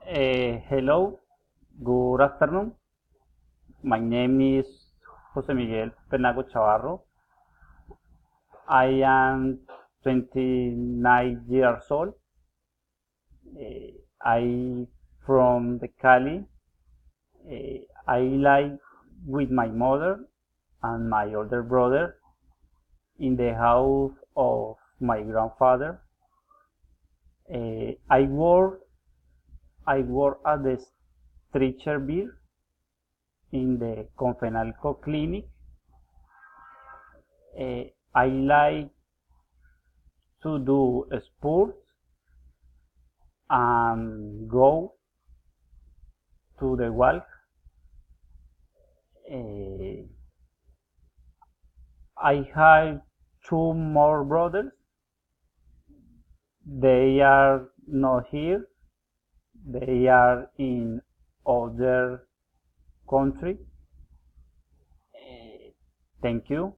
Hello, good afternoon. My name is Jose Miguel Penago Chavarro. I am 29 years old. I from the Cali. I live with my mother and my older brother in the house of my grandfather. I work at the stretcher beer in the Confenalco clinic. I like to do sports and go to the walk. Uh, I have two more brothers. They are not here. They are in other country. Thank you.